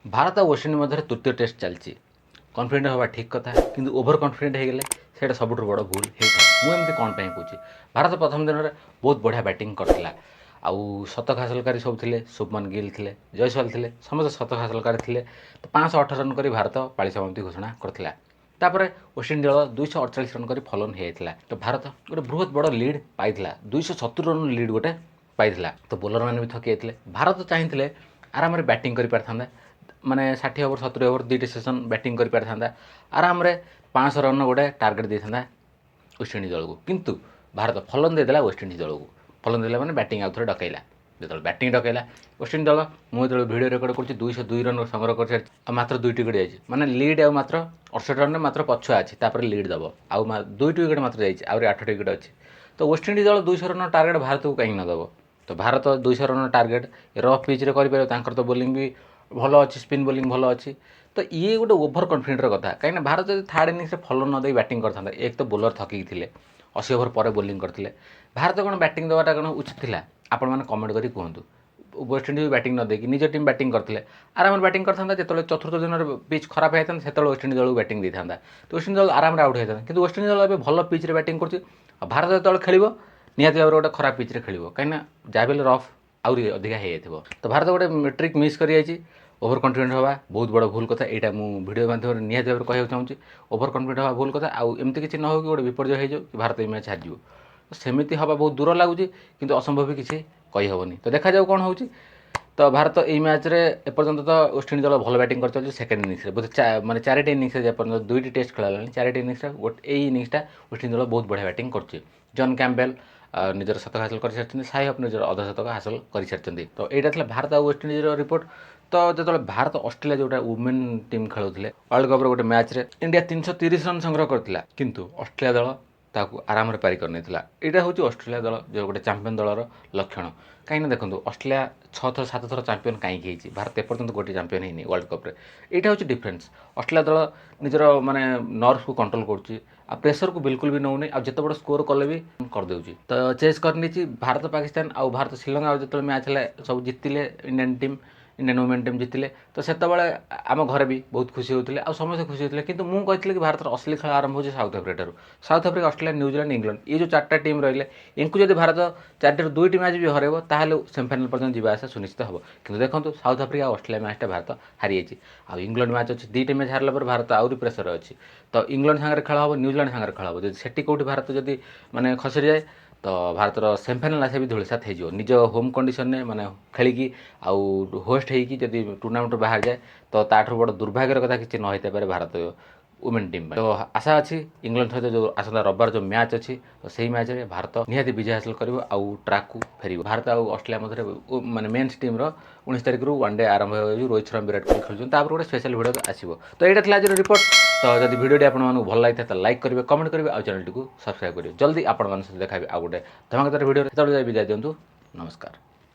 भारत और West Indies मध्य तृतीय test चलती कन्फिडेंट हवा ठीक कथा कि ओभर कन्फिडेंट हो गले से सब बड़ भूल होता है। मुझे कौन कहूँ भारत प्रथम दिन में बहुत बढ़िया बैटिंग करता आउ शतक हासिलकारी सब थे शुभमन गिल थे जयसवाल थे समस्त शतक हासिलकारी थे तो 518 रन कर भारत पाଳି समाप्ति घोषणा करता तापर वेस्टइंडिज दल 248 रन कर फलन होता तो भारत गोटे बृहत बड़ लीड पाई 270 रन लीड गोटे पाई तो बोलर मैंने भी थकी जाते भारत चाहिए आराम बैटिंग कर पारि माने 60 ओवर 70 ओवर दुईटे सेसन बैटिंग कर पारि आराम 500 रन गोटे टार्गेट देता वेस्टइंडिज दल को किंतु भारत फलन देदेला वेस्टइंडिज दल को फलन देला माने बैटिंग आउ थे डकैला जो बैटिंग डकैला वेस्टइंडिज दल मुझे वीडियो रेकर्ड कर 202 रन संग्रह कर मात्र 2 विकेट जाइए माने लीड आ मात्र 68 रन मात्र पछुआ अच्छी तापर लीड दब आउ 2 विकेट मात्र जाइए 8 विकेट अच्छी तो वेस्टइंडिज दल 200 रन टार्गेट भारत को कहीं न दब तो Bharat 200 run target rough pitch कर तो बोलिंग भी भल अच्छी स्पिन बोलिंग भल अच्छी तो ये गोटे ओभर कन्फिडेंटर कथा कहीं भारत जो थार्ड इनिंग्स फल नदे बैटिंग करता एक तो बोलर थकी थे 80 ओवर पर बोलिंग करते भारत कौन बैटिंग देवाटा कौन उचित था आपण मैंने कमेंट करी कहतु वेस्टइंडिज बैटिंग न देकी निज टीम बैटिंग करते आराम बैटिंग करता जो चतुर्थ दिन पिच खराब होता से वेस्टइंडिज दल बैटिंग देता तो वेस्टइंडिज दल आराम आउट होता कि वेस्टइंडिज दल भल पिच्रे बैटिंग कर भारत जो खेल निहती भाव गोटे खराब पिच्रे खेल कहीं जहाँ भी रफ आउरी अधिका हो तो भारत गोटे ट्रिक मिस कर ओभर कन्फिडेंट हवा बहुत बड़ भूल कथा यहाँ मुझे भिडियो माध्यम निहती भाव कहना चाहिए ओभर कन्फिडेंट हवा भूल कथा आउ एमती किसी न हो कि गोटे विपर्य हो कि भारत ये मैच हारिଯିବ तो सेमती हवा बहुत दूर लगुच कि असंभव भी किसी कहीहबनी तो देखा कौन हो तो भारत यही मैच रे एपर्यंत तो वेस्टइंडिज दल भल बैटिंग कर चलती सेकेंड इनिंग्स बोधे माने 4टी इनिंग्स एपर्यंत 2टी टेस्ट खेला 4टी इनिंग्स गोटे यही इनिंग्सटा वेस्टइंडिज दल बहुत बढ़िया बैटिंग कर जॉन कैम्पबेल निजर शतक हासिल कर सारी साई हफ निजर अध शतक हासिल कर सारी तो यहाँ था भारत और वेस्टइंडिज रिपोर्ट तो जो भारत ऑस्ट्रेलिया जोटा वुमेन टीम खेलुले वर्ल्ड कप गोटे मैच रे इंडिया 330 रन संग्रह करथिला किंतु ऑस्ट्रेलिया दल ताकू आराम रे पारी करनी यहाँ हूँ ऑस्ट्रेलिया दल जो गोटे चैंपियन दलर लक्षण कहीं देखो ऑस्ट्रेलिया 6 थर 7 थर चैंपियन कहीं भारत एपर्यंत गोटे चैंपियन होनी वर्ल्ड कप यहाँ हूँ डिफरेन्स ऑस्ट्रेलिया दल निजर माने नर्व को कंट्रोल कर प्रेसर को बिल्कुल भी नौनी आ जिते बड़ स्कोर कले भी करदे तो चेस करनी भारत पाकिस्तान आउ भारत श्रीलंका जो मैच है सब जीतिले इंडियन वुमेन टीम जीतिले तो से आम घर भी बहुत खुशी होते आ समस्त खुशी होते कि मुझे कि भारत असली खेल आरंभ हो south Africa south Africa Australia New Zealand England ये जो 4टा टीम रही इनको जब भारत 4टी 2टी मैच भी हरब ताल सेमिफाइनाल पर्यटन जी आसा सुनिश्चित हम कि देखो साउथ अफ्रिका ऑस्ट्रेलिया मैचटा भारत हारी जाइए इंग्लैंड मैच अच्छी 2टी मैच हारला पर भारत आहरी प्रेसर अच्छी तो इंग्लैंड सागर खेल हम न्यूजीलैंड सागर खेल हम जब से कौटी भारत जब माने खसरी जाए तो भारतर सेमिफाइनाल आसे भी धूलिसात हो निज होम कंडीशन में माने खेलिकी आउ होस्ट होगी जब टूर्नामेंट बाहर जाए तो ताठू बड़ दुर्भाग्यर कथा किसी न होता पारे भारत वुमेन टीम तो आशा अच्छी इंग्लैंड सहित जो आसंता रविवार जो मैच अच्छी तो सही मैच में भारत निहाती विजय हासिल कर ट्रैक को फेर भारत और ऑस्ट्रेलिया मध्य माने मेन्स टीम 19 तारिख वनडे आरंभ हो रोहित शर्मा विराट कोहली खेलुन गोटे स्पेशल भिडियो आसो तो यहाँ था आज रिपोर्ट तो जब भिडियोटी आपको भल लगी तो लाइक करेंगे कमेंट करेंगे और चैनल को सब्सक्राइब करेंगे जल्दी आपण सहित देखा आ गोटे धमाकेदार भिडियो विदाय दिंतु नमस्कार।